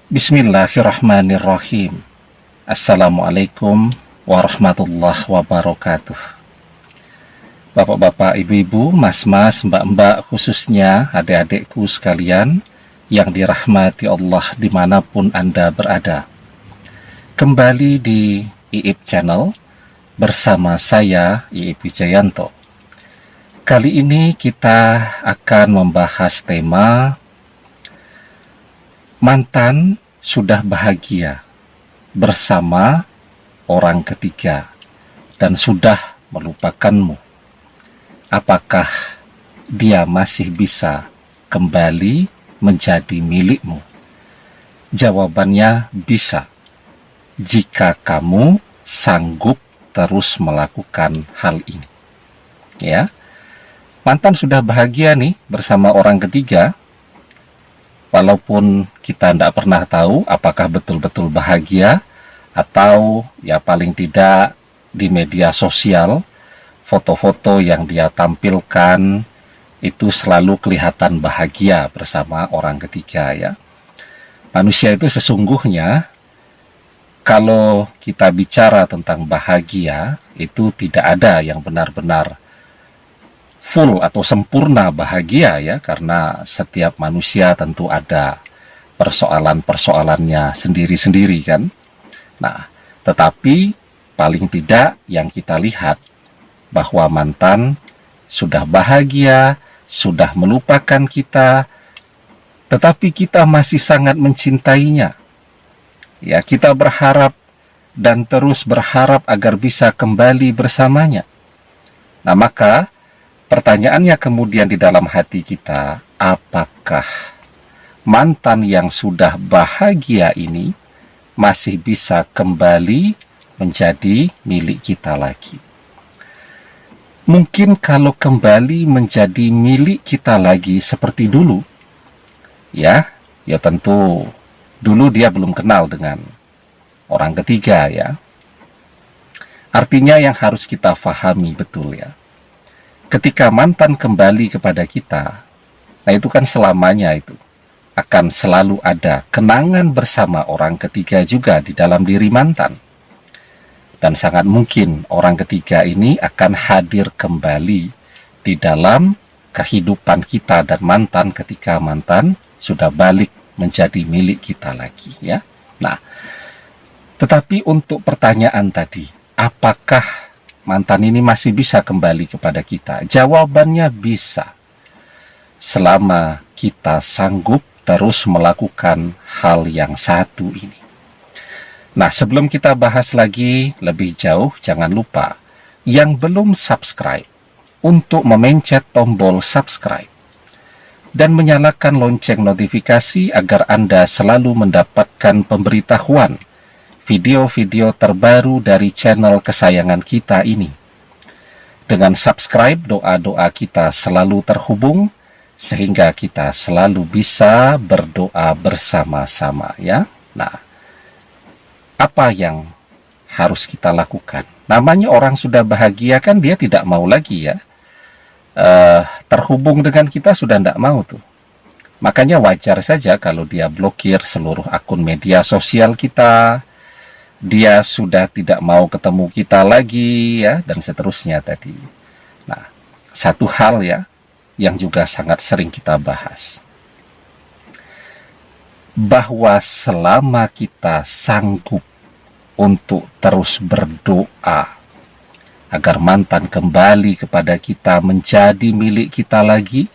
Bismillahirrahmanirrahim. Assalamualaikum warahmatullahi wabarakatuh. Bapak-bapak, ibu-ibu, mas-mas, mbak-mbak, khususnya adik-adikku sekalian yang dirahmati Allah dimanapun Anda berada. Kembali di IIP Channel bersama saya, IIP Wijayanto. Kali ini kita akan membahas tema mantan sudah bahagia bersama orang ketiga dan sudah melupakanmu. Apakah dia masih bisa kembali menjadi milikmu? Jawabannya bisa, jika kamu sanggup terus melakukan hal ini. Ya, mantan sudah bahagia nih bersama orang ketiga. Walaupun kita tidak pernah tahu apakah betul-betul bahagia atau ya paling tidak di media sosial foto-foto yang dia tampilkan itu selalu kelihatan bahagia bersama orang ketiga ya. Manusia itu sesungguhnya kalau kita bicara tentang bahagia itu tidak ada yang benar-benar full atau sempurna bahagia ya, karena setiap manusia tentu ada persoalan-persoalannya sendiri-sendiri kan. Nah, tetapi paling tidak yang kita lihat bahwa mantan sudah bahagia, sudah melupakan kita, tetapi kita masih sangat mencintainya. Ya, kita berharap dan terus berharap agar bisa kembali bersamanya. Nah, maka pertanyaannya kemudian di dalam hati kita, apakah mantan yang sudah bahagia ini masih bisa kembali menjadi milik kita lagi? Mungkin kalau kembali menjadi milik kita lagi seperti dulu, ya tentu dulu dia belum kenal dengan orang ketiga ya. Artinya yang harus kita fahami betul ya, ketika mantan kembali kepada kita, nah itu kan selamanya itu akan selalu ada kenangan bersama orang ketiga juga di dalam diri mantan. Dan sangat mungkin orang ketiga ini akan hadir kembali di dalam kehidupan kita dan mantan ketika mantan sudah balik menjadi milik kita lagi ya. Nah, tetapi untuk pertanyaan tadi, apakah mantan ini masih bisa kembali kepada kita? Jawabannya bisa, selama kita sanggup terus melakukan hal yang satu ini. Nah, sebelum kita bahas lagi lebih jauh, jangan lupa yang belum subscribe untuk memencet tombol subscribe dan menyalakan lonceng notifikasi agar Anda selalu mendapatkan pemberitahuan video-video terbaru dari channel kesayangan kita ini. Dengan subscribe, doa-doa kita selalu terhubung, sehingga kita selalu bisa berdoa bersama-sama ya. Nah, apa yang harus kita lakukan? Namanya orang sudah bahagia kan dia tidak mau lagi ya. Terhubung dengan kita sudah tidak mau tuh. Makanya wajar saja kalau dia blokir seluruh akun media sosial kita, dia sudah tidak mau ketemu kita lagi ya, dan seterusnya tadi. Nah, satu hal ya yang juga sangat sering kita bahas, bahwa selama kita sanggup untuk terus berdoa agar mantan kembali kepada kita menjadi milik kita lagi,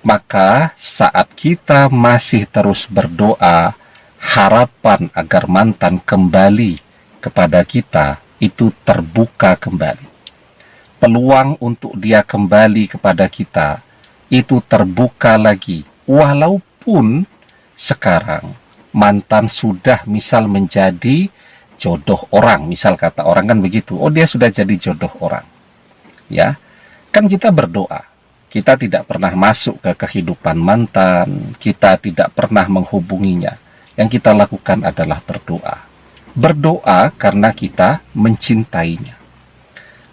maka saat kita masih terus berdoa, harapan agar mantan kembali kepada kita itu terbuka kembali. Peluang untuk dia kembali kepada kita itu terbuka lagi, walaupun sekarang mantan sudah misal menjadi jodoh orang, misal kata orang kan begitu, oh dia sudah jadi jodoh orang ya. Kan kita berdoa, kita tidak pernah masuk ke kehidupan mantan, kita tidak pernah menghubunginya. Yang kita lakukan adalah berdoa. Berdoa karena kita mencintainya.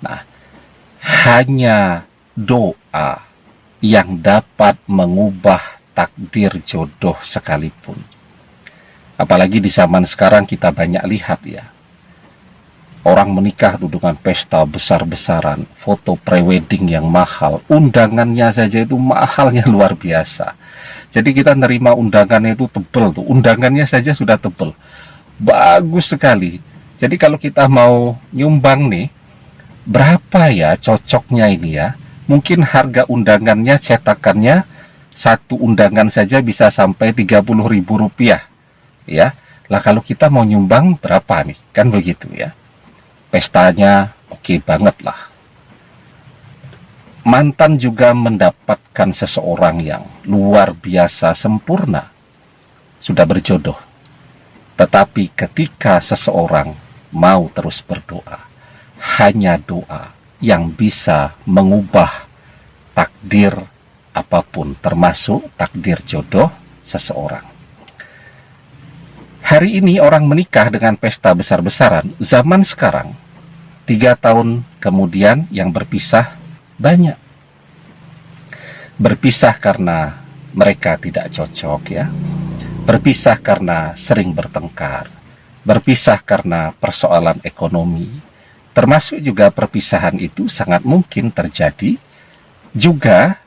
Nah, hanya doa yang dapat mengubah takdir jodoh sekalipun. Apalagi di zaman sekarang kita banyak lihat ya, orang menikah tuh dengan pesta besar-besaran, foto prewedding yang mahal, undangannya saja itu mahalnya luar biasa. Jadi kita nerima undangannya itu tebel tuh, undangannya saja sudah tebel, bagus sekali. Jadi kalau kita mau nyumbang nih, berapa ya cocoknya ini ya? Mungkin harga undangannya, cetakannya, satu undangan saja bisa sampai 30.000 rupiah ya. Lah kalau kita mau nyumbang berapa nih? Kan begitu ya. Pestanya oke banget lah. Mantan juga mendapatkan seseorang yang luar biasa sempurna, sudah berjodoh. Tetapi ketika seseorang mau terus berdoa, hanya doa yang bisa mengubah takdir apapun, termasuk takdir jodoh seseorang. Hari ini orang menikah dengan pesta besar-besaran. Zaman sekarang, 3 tahun kemudian yang berpisah banyak. Berpisah karena mereka tidak cocok ya. Berpisah karena sering bertengkar. Berpisah karena persoalan ekonomi. Termasuk juga perpisahan itu sangat mungkin terjadi juga,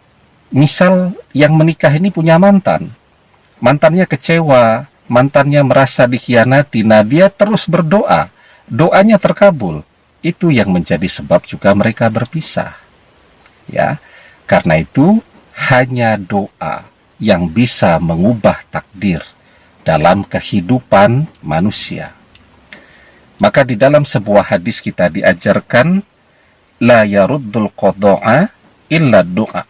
misal yang menikah ini punya mantan. Mantannya kecewa, mantannya merasa dikhianati, nah dia terus berdoa, doanya terkabul. Itu yang menjadi sebab juga mereka berpisah. Ya, karena itu hanya doa yang bisa mengubah takdir dalam kehidupan manusia. Maka di dalam sebuah hadis kita diajarkan, la yaruddul qada'a illa doa.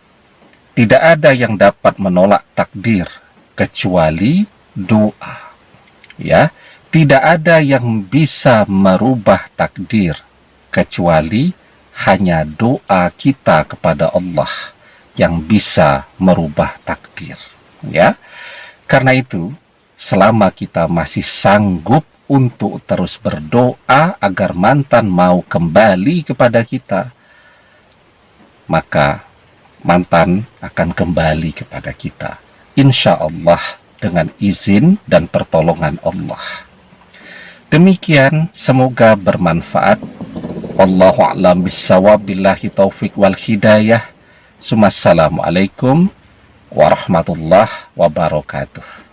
Tidak ada yang dapat menolak takdir kecuali doa. Ya, tidak ada yang bisa merubah takdir kecuali hanya doa kita kepada Allah yang bisa merubah takdir. Ya, karena itu selama kita masih sanggup untuk terus berdoa agar mantan mau kembali kepada kita, maka mantan akan kembali kepada kita, insya Allah, dengan izin dan pertolongan Allah. Demikian, semoga bermanfaat. Wallahu a'lam bissawab, billahi taufik wal hidayah. Assalamualaikum warahmatullahi wabarakatuh.